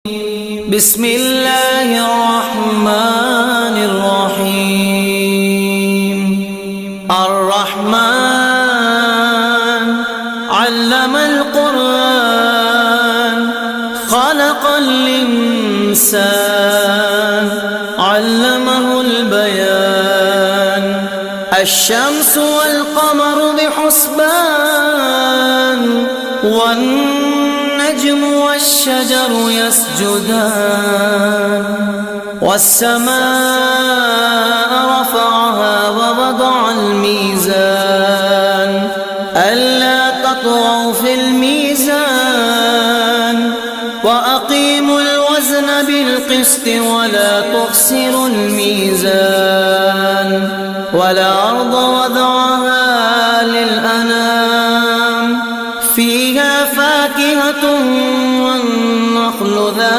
بسم الله الرحمن الرحيم. الرحمن علم القرآن خلق الإنسان علمه البيان. الشمس والقمر بحسبان والنجم والشجر يسجدان. والسماء رفعها ووضع الميزان ألا تطغوا في الميزان وأقيموا الوزن بالقسط ولا تخسروا الميزان. والأرض وضعها